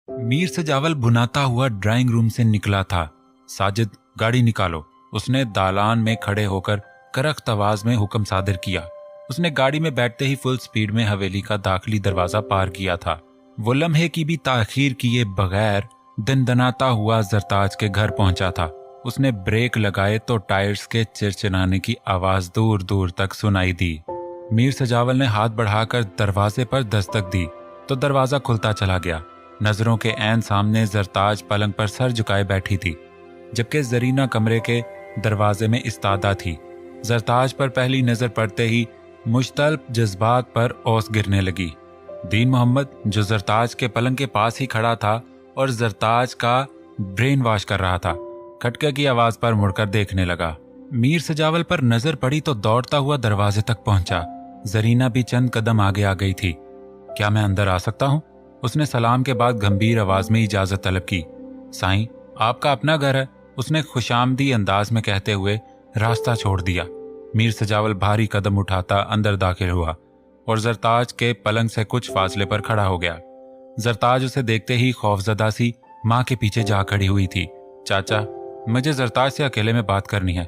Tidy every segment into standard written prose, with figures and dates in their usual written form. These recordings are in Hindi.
मीर सजावल भुनाता हुआ ड्राइंग रूम से निकला था। साजिद, गाड़ी निकालो, उसने दालान में खड़े होकर करख्त आवाज में हुक्म सादिर किया। उसने गाड़ी में बैठते ही फुल स्पीड में हवेली का दाखिली दरवाजा पार किया था। वो लम्हे की भी ताखीर किए बगैर दनदनाता हुआ जरताज के घर पहुंचा था। उसने ब्रेक लगाए तो टायर्स के चिरचिराने की आवाज दूर दूर तक सुनाई दी। मीर सजावल ने हाथ बढ़ाकर दरवाजे पर दस्तक दी तो दरवाजा खुलता चला गया। नजरों के ऐन सामने जरताज पलंग पर सर झुकाए बैठी थी, जबकि जरीना कमरे के दरवाजे में इस्तादा थी। जरताज पर पहली नजर पड़ते ही मुश्तल्प जज्बात पर ओस गिरने लगी। दीन मोहम्मद, जो जरताज के पलंग के पास ही खड़ा था और जरताज का ब्रेन वॉश कर रहा था, खटके की आवाज पर मुड़कर देखने लगा। मीर सजावल पर नजर पड़ी तो दौड़ता हुआ दरवाजे तक पहुंचा। जरीना भी चंद कदम आगे आ गई थी। क्या मैं अंदर आ सकता हूं? उसने सलाम के बाद गंभीर आवाज में इजाजत तलब की। साईं, आपका अपना घर है, उसने खुशामदी अंदाज में कहते हुए रास्ता छोड़ दिया। मीर सजावल भारी कदम उठाता अंदर दाखिल हुआ और जरताज के पलंग से कुछ फासले पर खड़ा हो गया। जरताज उसे देखते ही खौफजदा सी मां के पीछे जा खड़ी हुई थी। चाचा, मुझे जरताज से अकेले में बात करनी है।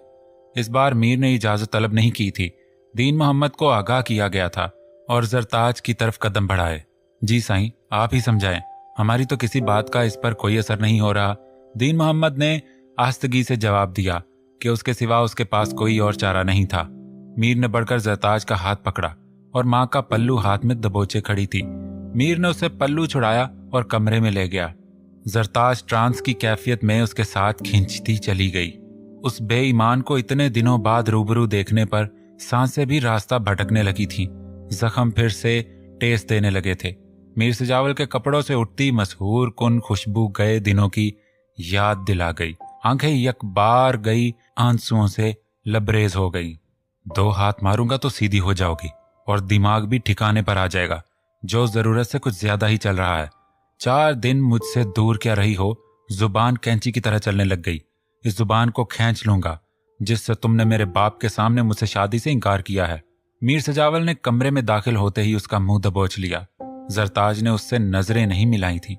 इस बार मीर ने इजाजत तलब नहीं की थी। दीन मोहम्मद को आगाह किया गया था और जरताज की तरफ कदम बढ़ाए। जी साईं, आप ही समझाएं, हमारी तो किसी बात का इस पर कोई असर नहीं हो रहा। दीन मोहम्मद ने आस्तगी से जवाब दिया कि उसके सिवा उसके पास कोई और चारा नहीं था। मीर ने बढ़कर जरताज का हाथ पकड़ा और मां का पल्लू हाथ में दबोचे खड़ी थी। मीर ने उसे पल्लू छुड़ाया और कमरे में ले गया। जरताज ट्रांस की कैफियत में उसके साथ खींचती चली गई। उस बेईमान को इतने दिनों बाद रूबरू देखने पर सांसें भी रास्ता भटकने लगी थीं। जख्म फिर से टेस देने लगे थे। मीर सजावल के कपड़ों से उठती मशहूर कुन खुशबू गए दिनों की याद दिला गई। आंखें यकबार गई आंसुओं से लबरेज हो गई। 2 हाथ मारूंगा तो सीधी हो जाओगी और दिमाग भी ठिकाने पर आ जाएगा, जो जरूरत से कुछ ज्यादा ही चल रहा है। 4 दिन मुझसे दूर क्या रही हो, जुबान कैंची की तरह चलने लग गई। इस जुबान को खींच लूंगा जिससे तुमने मेरे बाप के सामने मुझसे शादी से इनकार किया है। मीर सजावल ने कमरे में दाखिल होते ही उसका मुंह दबोच लिया। जरताज ने उससे नजरें नहीं मिलाई थी।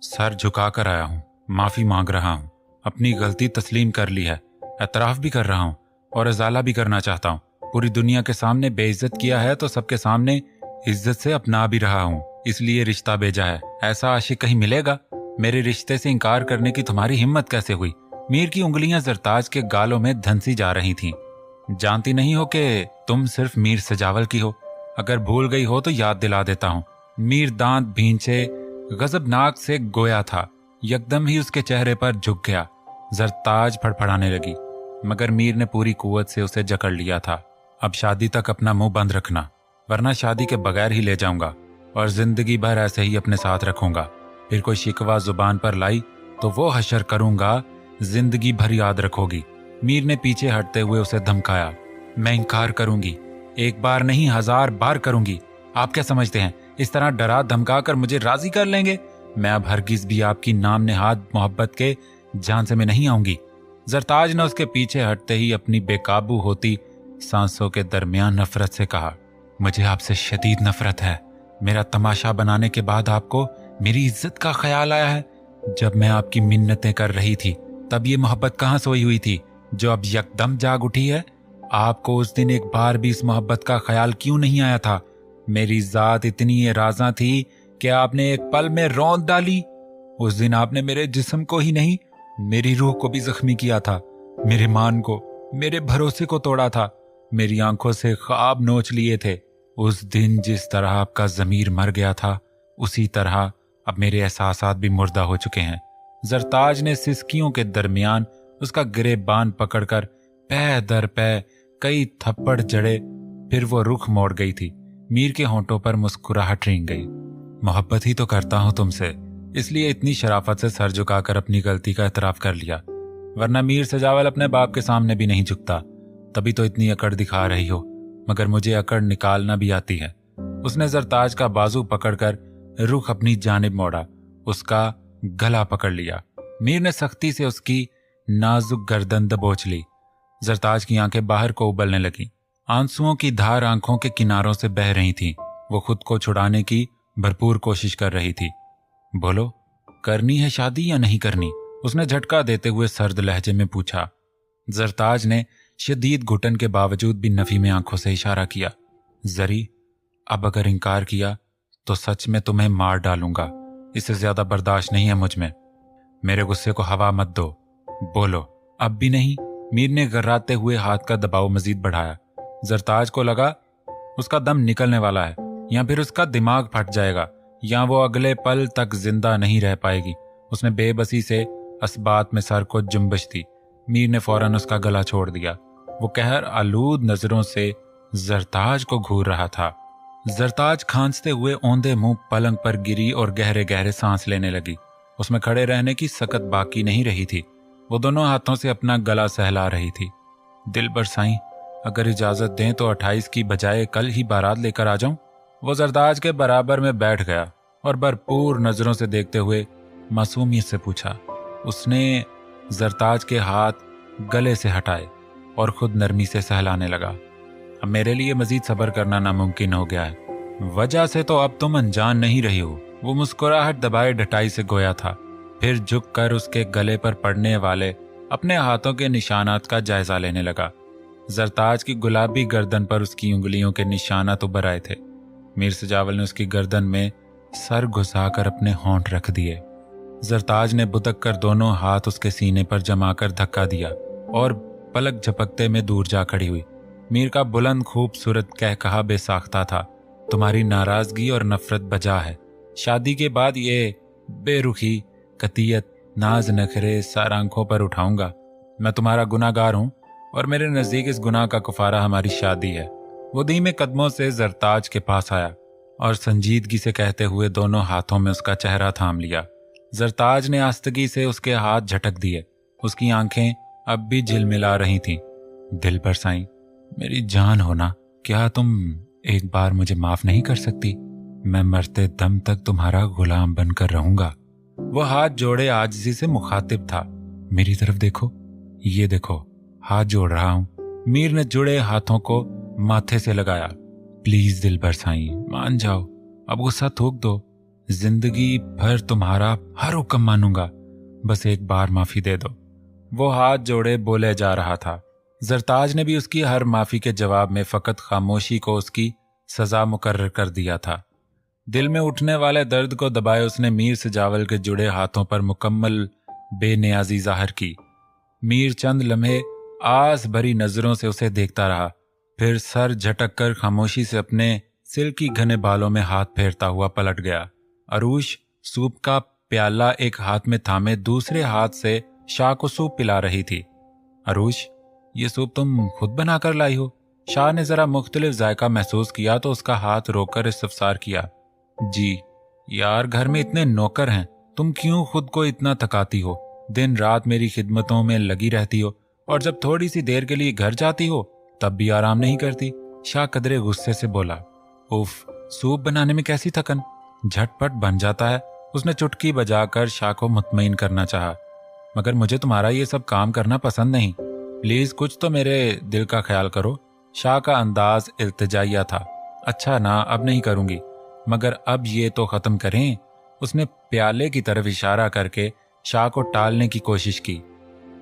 सर झुकाकर आया हूं, माफी मांग रहा हूं, अपनी गलती तस्लीम कर ली है, एतराफ भी कर रहा हूं और इजाला भी करना चाहता हूं। पूरी दुनिया के सामने बेइज्जत किया है तो सबके सामने इज्जत से अपना भी रहा हूं, इसलिए रिश्ता भेजा है। ऐसा आशिक कहीं मिलेगा? मेरे रिश्ते से इनकार करने की तुम्हारी हिम्मत कैसे हुई? मीर की उंगलियां जरताज के गालों में धंसी जा रही थीं। जानती नहीं हो कि तुम सिर्फ मीर सजावल की हो? अगर भूल गई हो तो याद दिला देता हूं। मीर दांत भींचे गजबनाक से गोया था। यकदम ही उसके चेहरे पर झुक गया। जरताज फड़फड़ाने लगी, मगर मीर ने पूरी कुव्वत से उसे जकड़ लिया था। अब शादी तक अपना मुंह बंद रखना, वरना शादी के बगैर ही ले जाऊंगा और जिंदगी भर ऐसे ही अपने साथ रखूंगा। फिर कोई शिकवा जुबान पर लाई तो वो हशर करूंगा, जिंदगी भर याद रखोगी। मीर ने पीछे हटते हुए उसे धमकाया। मैं इनकार करूंगी, 1 बार नहीं 1000 बार करूंगी। आप क्या समझते हैं इस तरह डरा धमका कर मुझे राजी कर लेंगे? मैं अब हरगिज भी आपकी नाम नेहाद मोहब्बत के झांसे में नहीं आऊंगी। जरताज ने उसके पीछे हटते ही अपनी बेकाबू होती सांसों के दरमियान नफरत से कहा, मुझे आपसे शदीद नफरत है। मेरा तमाशा बनाने के बाद आपको मेरी इज्जत का ख्याल आया है? जब मैं आपकी मिन्नतें कर रही थी तब ये मोहब्बत कहाँ सोई हुई थी जो अब यकदम जाग उठी है? आपको उस दिन एक बार भी इस मोहब्बत का ख्याल क्यों नहीं आया था? मेरी जात इतनी राज़ा थी कि आपने एक पल में रौंद डाली। उस दिन आपने मेरे जिस्म को ही नहीं, मेरी रूह को भी जख्मी किया था। मेरे मान को, मेरे भरोसे को तोड़ा था। मेरी आंखों से ख्वाब नोच लिए थे। उस दिन जिस तरह आपका जमीर मर गया था, उसी तरह अब मेरे एहसासात भी मुर्दा हो चुके हैं। जरताज ने सिसकियों के दरमियान उसका गिरेबान पकड़कर पै दर पै कई थप्पड़ जड़े। फिर वो रुख मोड़ गई थी। मीर के होंठों पर मुस्कुराहट रेंग गई। मोहब्बत ही तो करता हूं तुमसे, इसलिए इतनी शराफत से सर झुकाकर अपनी गलती का एतराफ कर लिया, वरना मीर सजावल अपने बाप के सामने भी नहीं झुकता। तभी तो इतनी अकड़ दिखा रही हो, मगर मुझे अकड़ निकालना भी आती है। उसने जरताज का बाजू पकड़कर रुख अपनी जानिब मोड़ा, उसका गला पकड़ लिया। मीर ने सख्ती से उसकी नाजुक गर्दन दबोच ली। जरताज की आंखें बाहर को उबलने लगी। आंसुओं की धार आंखों के किनारों से बह रही थी। वो खुद को छुड़ाने की भरपूर कोशिश कर रही थी। बोलो, करनी है शादी या नहीं करनी? उसने झटका देते हुए सर्द लहजे में पूछा। जरताज ने शदीद घुटन के बावजूद भी नफी में आंखों से इशारा किया। जरी, अब अगर इनकार किया तो सच में तुम्हें मार डालूंगा। इससे ज्यादा बर्दाश्त नहीं है मुझ में। मेरे गुस्से को हवा मत दो, बोलो। अब भी नहीं? मीर ने गर्राते हुए हाथ का दबाव मजीद बढ़ाया। जरताज को लगा उसका दम निकलने वाला है, या फिर उसका दिमाग फट जाएगा, या वो अगले पल तक जिंदा नहीं रह पाएगी। उसने बेबसी से असबात में सर को जुम्बश दी। मीर ने फौरन उसका गला छोड़ दिया। वो कहर आलूद नजरों से जरताज को घूर रहा था। जरताज खांसते हुए औंधे मुंह पलंग पर गिरी और गहरे गहरे सांस लेने लगी। उसमें खड़े रहने की सकत बाकी नहीं रही थी। वो दोनों हाथों से अपना गला सहला रही थी। दिलबर साईं, अगर इजाजत दें तो 28 की बजाय कल ही बारात लेकर आ जाऊं? वो जरताज के बराबर में बैठ गया और भरपूर नजरों से देखते हुए मासूमियत से पूछा। उसने जरताज के हाथ गले से हटाए और खुद नरमी से सहलाने लगा। अब मेरे लिए मजीद सब्र करना नामुमकिन हो गया है। वजह से तो अब तुम अनजान नहीं रही हो। वो मुस्कुराहट दबाए ढटाई से गोया था, फिर झुक कर उसके गले पर पड़ने वाले अपने हाथों के निशानात का जायजा लेने लगा। जरताज की गुलाबी गर्दन पर उसकी उंगलियों के निशानात उभर आए थे। मीर सजावल ने उसकी गर्दन में सर घुसाकर अपने होंठ रख दिए। जरताज ने बुतक कर दोनों हाथ उसके सीने पर जमाकर धक्का दिया और पलक झपकते में दूर जा खड़ी हुई। मीर का बुलंद खूबसूरत कहकहा बेसाख्ता था। तुम्हारी नाराजगी और नफरत बजा है। शादी के बाद ये बेरुखी, कतियत, नाज नखरे सर आंखों पर उठाऊंगा। मैं तुम्हारा गुनाहगार हूं और मेरे नजदीक इस गुनाह का कफारा हमारी शादी है। वो धीमे कदमों से जरताज के पास आया और संजीदगी से कहते हुए दोनों हाथों में उसका चेहरा थाम लिया। जरताज ने आस्तगी से उसके हाथ झटक दिए। उसकी आंखें अब भी झिलमिला रही थीं। दिलबर साईं, मेरी जान हो ना, क्या तुम एक बार मुझे माफ नहीं कर सकती? मैं मरते दम तक तुम्हारा गुलाम बनकर रहूंगा। वो हाथ जोड़े आजिज़ी से मुखातिब था। मेरी तरफ देखो, ये देखो, हाथ जोड़ रहा हूं। मीर ने जुड़े हाथों को माथे से लगाया। प्लीज दिलबर साईं, मान जाओ, अब गुस्सा थूक दो। जिंदगी भर तुम्हारा हर हुक्म मानूंगा, बस एक बार माफी दे दो। वो हाथ जोड़े बोले जा रहा था। जरताज ने भी उसकी हर माफी के जवाब में फकत खामोशी को उसकी सजा मुकर्रर कर दिया था। दिल में उठने वाले दर्द को दबाए उसने मीर सजावल के जुड़े हाथों पर मुकम्मल बेनियाजी जाहिर की। मीर चंद लम्हे आस भरी नजरों से उसे देखता रहा, फिर सर झटक कर खामोशी से अपने सिल्की घने बालों में हाथ फेरता हुआ पलट गया। अरूश सूप का प्याला एक हाथ में थामे दूसरे हाथ से शाह को सूप पिला रही थी। अरूश, ये सूप तुम खुद बनाकर लाई हो? शाह ने जरा मुख्तलिफ जायका महसूस किया तो उसका हाथ रोककर इस्तफसार किया। जी यार, घर में इतने नौकर हैं, तुम क्यों खुद को इतना थकाती हो? दिन रात मेरी खिदमतों में लगी रहती हो और जब थोड़ी सी देर के लिए घर जाती हो तब भी आराम नहीं करती। शाह कदरे गुस्से से बोला। उफ, सूप बनाने में कैसी थकन, झटपट बन जाता है। उसने चुटकी बजाकर शाह को मुतमईन करना चाहा। मगर मुझे तुम्हारा ये सब काम करना पसंद नहीं, प्लीज कुछ तो मेरे दिल का ख्याल करो। शाह का अंदाज इल्तिजाइया था। अच्छा ना, अब नहीं करूंगी, मगर अब ये तो खत्म करें। उसने प्याले की तरफ इशारा करके शाह को टालने की कोशिश की।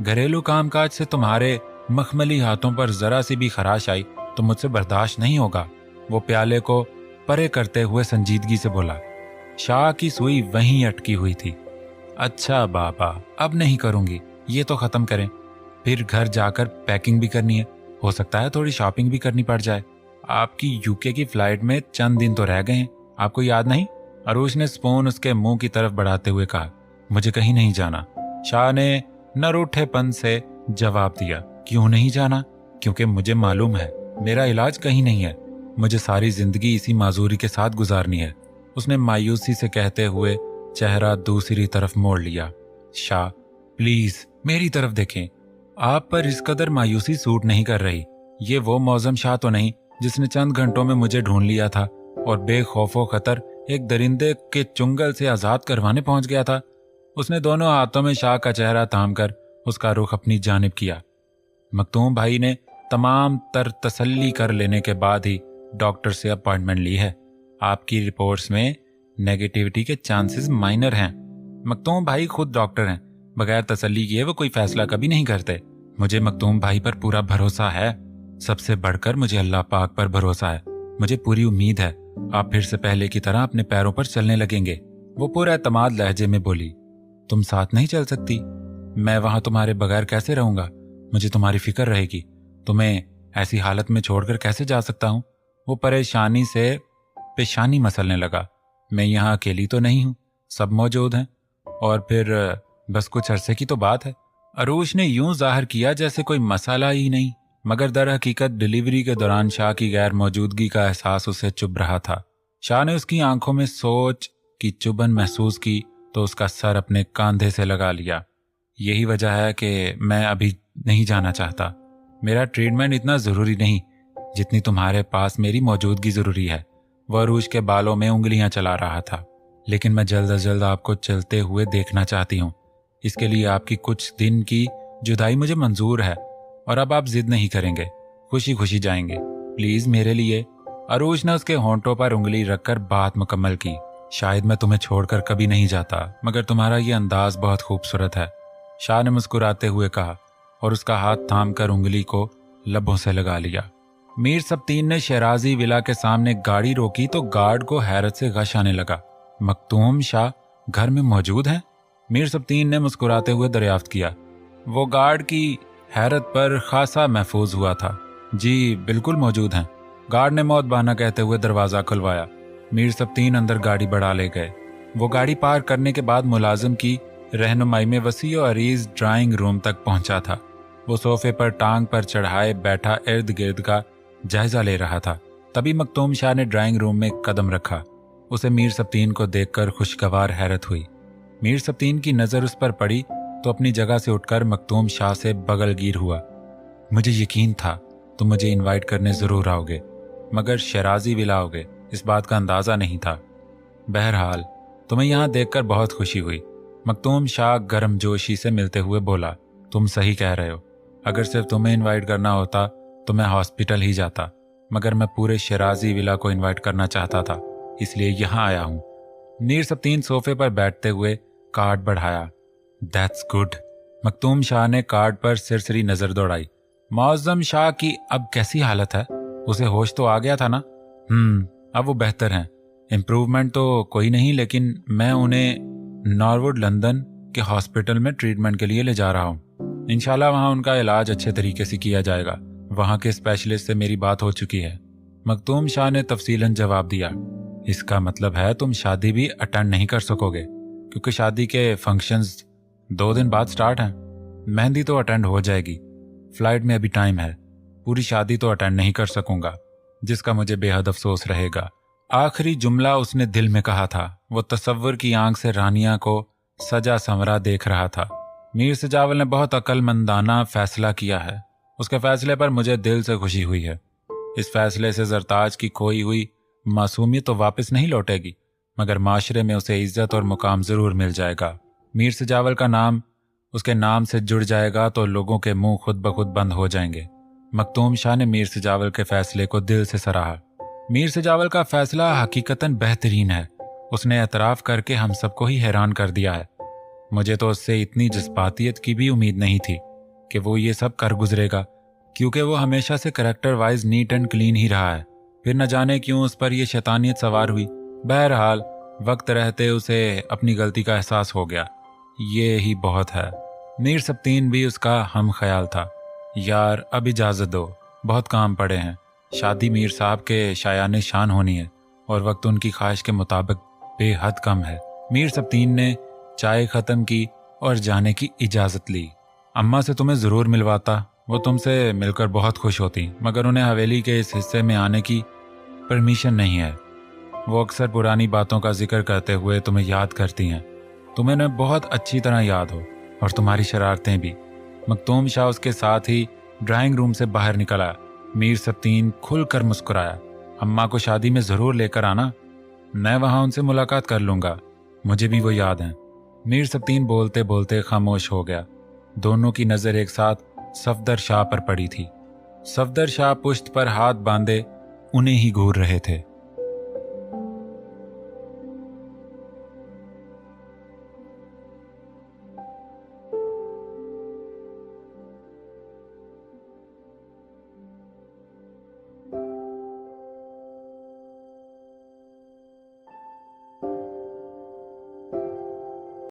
घरेलू कामकाज से तुम्हारे मखमली हाथों पर जरा सी भी खराश आई तो मुझसे बर्दाश्त नहीं होगा। वो प्याले को परे करते हुए संजीदगी से बोला। शाह की सुई वहीं अटकी हुई थी। अच्छा बाबा, अब नहीं करूंगी, ये तो खत्म करें। फिर घर जाकर पैकिंग भी करनी है, हो सकता है थोड़ी शॉपिंग भी करनी पड़ जाए। आपकी यूके की फ्लाइट में चंद दिन तो रह गए हैं, आपको याद नहीं? अरूश ने स्पून उसके मुंह की तरफ बढ़ाते हुए कहा। मुझे कहीं नहीं जाना। शाह ने न रूठेपन से जवाब दिया। क्यों नहीं जाना? क्योंकि मुझे मालूम है मेरा इलाज कहीं नहीं है। मुझे सारी जिंदगी इसी माजूरी के साथ गुजारनी है। उसने मायूसी से कहते हुए चेहरा दूसरी तरफ मोड़ लिया। शाह, प्लीज मेरी तरफ देखें, आप पर इस कदर मायूसी सूट नहीं कर रही। ये वो मौजम शाह तो नहीं जिसने चंद घंटों में मुझे ढूंढ लिया था और बेखौफो खतर एक दरिंदे के चुंगल से आजाद करवाने पहुंच गया था। उसने दोनों हाथों में शाह का चेहरा थामकर उसका रुख अपनी जानिब किया। मखतूम भाई ने तमाम तर तसल्ली कर लेने के बाद ही डॉक्टर से अपॉइंटमेंट ली है। आपकी रिपोर्ट्स में नेगेटिविटी के चांसेस माइनर हैं। मखतूम भाई खुद डॉक्टर हैं, बगैर तसल्ली किए वो कोई फैसला कभी नहीं करते। मुझे मखतूम भाई पर पूरा भरोसा है, सबसे बढ़कर मुझे अल्लाह पाक पर भरोसा है। मुझे पूरी उम्मीद है आप फिर से पहले की तरह अपने पैरों पर चलने लगेंगे। वो पूरा एतमाद लहजे में बोली, तुम साथ नहीं चल सकती? मैं वहां तुम्हारे बगैर कैसे रहूंगा? मुझे तुम्हारी फिक्र रहेगी। तुम्हें ऐसी हालत में छोड़कर कैसे जा सकता हूं? वो परेशानी से पेशानी मसलने लगा। मैं यहाँ अकेली तो नहीं हूं, सब मौजूद हैं। और फिर बस कुछ अरसे की तो बात है। अरूश ने यूं जाहिर किया जैसे कोई मसाला ही नहीं, मगर दर हकीकत डिलीवरी के दौरान शाह की गैर मौजूदगी का एहसास उसे चुभ रहा था। शाह ने उसकी आंखों में सोच की चुभन महसूस की तो उसका सर अपने कंधे से लगा लिया। यही वजह है कि मैं अभी नहीं जाना चाहता। मेरा ट्रीटमेंट इतना जरूरी नहीं जितनी तुम्हारे पास मेरी मौजूदगी जरूरी है। वह अरूश के बालों में उंगलियां चला रहा था। लेकिन मैं जल्द अज जल्द आपको चलते हुए देखना चाहती हूँ। इसके लिए आपकी कुछ दिन की जुदाई मुझे मंजूर है। और अब आप जिद नहीं करेंगे, खुशी खुशी जाएंगे, प्लीज मेरे लिए। अरूश ने उसके होंठों पर उंगली रखकर बात मुकम्मल की। शायद मैं तुम्हें छोड़कर कभी नहीं जाता, मगर तुम्हारा ये अंदाज बहुत खूबसूरत है, शाह ने मुस्कुराते हुए कहा और उसका हाथ थामकर उंगली को लबों से लगा लिया। मीर सब्तीन ने शहराजी विला के सामने गाड़ी रोकी तो गार्ड को हैरत से गश आने लगा। मखतूम शाह घर में मौजूद हैं? मीर सब्तीन ने मुस्कुराते हुए दरियाफ्त किया। वो गार्ड की हैरत पर खासा महफूज हुआ था। जी बिल्कुल मौजूद हैं, गार्ड ने मौत बहाना कहते हुए दरवाजा खुलवाया। मीर सब्तीन अंदर गाड़ी बढ़ा ले गए। वो गाड़ी पार करने के बाद मुलाजिम की रहनुमाई में वसी और अरीज ड्राइंग रूम तक पहुंचा था। वो सोफे पर टांग पर चढ़ाए बैठा इर्द गिर्द का जायजा ले रहा था। तभी मखतूम शाह ने ड्राइंग रूम में कदम रखा। उसे मीर सब्तीन को देखकर खुशगवार हैरत हुई। मीर सब्तीन की नजर उस पर पड़ी तो अपनी जगह से उठकर मखतूम शाह से बगलगीर हुआ। मुझे यकीन था तुम मुझे इनवाइट करने जरूर आओगे, मगर शराजी विला आओगे इस बात का अंदाजा नहीं था। बहरहाल तुम्हें यहाँ देखकर बहुत खुशी हुई। मखतूम शाह गर्मजोशी से मिलते हुए बोला, तुम सही कह रहे हो। अगर सिर्फ तुम्हें इनवाइट करना होता तो मैं हॉस्पिटल ही जाता, मगर मैं पूरे शराजी विला को इनवाइट करना चाहता था, इसलिए यहाँ आया हूँ। मीर सब्तीन सोफे पर बैठते हुए कार्ड बढ़ाया। That's good. मखतूम शाह ने कार्ड पर सिरसरी नजर दौड़ाई। मौज़म शाह की अब कैसी हालत है? उसे होश तो आ गया था ना? अब वो बेहतर हैं। इम्प्रूवमेंट तो कोई नहीं, लेकिन मैं उन्हें नॉरवुड लंदन के हॉस्पिटल में ट्रीटमेंट के लिए ले जा रहा हूँ। इंशाल्लाह वहाँ उनका इलाज अच्छे तरीके से किया जाएगा। वहाँ के स्पेशलिस्ट से मेरी बात हो चुकी है। मखतूम शाह ने तफसीलन जवाब दिया। इसका मतलब है तुम शादी भी अटेंड नहीं कर सकोगे, क्योंकि शादी के फंक्शंस 2 दिन बाद स्टार्ट हैं। मेहंदी तो अटेंड हो जाएगी, फ्लाइट में अभी टाइम है। पूरी शादी तो अटेंड नहीं कर सकूंगा, जिसका मुझे बेहद अफसोस रहेगा। आखिरी जुमला उसने दिल में कहा था। वो तसव्वुर की आंख से रानिया को सजा संवरा देख रहा था। मीर सजावल ने बहुत अक्लमंदाना फैसला किया है। उसके फैसले पर मुझे दिल से खुशी हुई है। इस फैसले से जरताज की खोई हुई मासूमियत तो वापस नहीं लौटेगी, मगर माशरे में उसे इज्जत और मुकाम जरूर मिल जाएगा। मीर सजावल का नाम उसके नाम से जुड़ जाएगा तो लोगों के मुंह खुद ब खुद बंद हो जाएंगे। मखतूम शाह ने मीर सजावल के फैसले को दिल से सराहा। मीर सजावल का फैसला हकीकतन बेहतरीन है। उसने एतराफ करके हम सबको ही हैरान कर दिया है। मुझे तो उससे इतनी जज्बातियत की भी उम्मीद नहीं थी कि वो ये सब कर गुजरेगा, क्योंकि वो हमेशा से character wise neat and clean ही रहा है। फिर न जाने क्यों उस पर यह शैतानियत सवार हुई। बहरहाल वक्त रहते उसे अपनी गलती का एहसास हो गया। ये ही बहुत है। मीर सब्तीन भी उसका हम ख्याल था। यार अब इजाज़त दो, बहुत काम पड़े हैं। शादी मीर साहब के शायाने शान होनी है और वक्त उनकी ख्वाहिश के मुताबिक बेहद कम है। मीर सब्तीन ने चाय ख़त्म की और जाने की इजाज़त ली। अम्मा से तुम्हें ज़रूर मिलवाता, वो तुमसे मिलकर बहुत खुश होती, मगर उन्हें हवेली के इस हिस्से में आने की परमिशन नहीं है। वो अक्सर पुरानी बातों का जिक्र करते हुए तुम्हें याद करती हैं। तुम्हें न बहुत अच्छी तरह याद हो, और तुम्हारी शरारतें भी। मखतूम शाह उसके साथ ही ड्राइंग रूम से बाहर निकल आया। मीर सब्तीन खुलकर मुस्कुराया। अम्मा को शादी में ज़रूर लेकर आना, मैं वहाँ उनसे मुलाकात कर लूँगा, मुझे भी वो याद हैं। मीर सब्तीन बोलते बोलते खामोश हो गया। दोनों की नज़र एक साथ सफदर शाह पर पड़ी थी। सफदर शाह पुश्त पर हाथ बांधे उन्हें ही घूर रहे थे।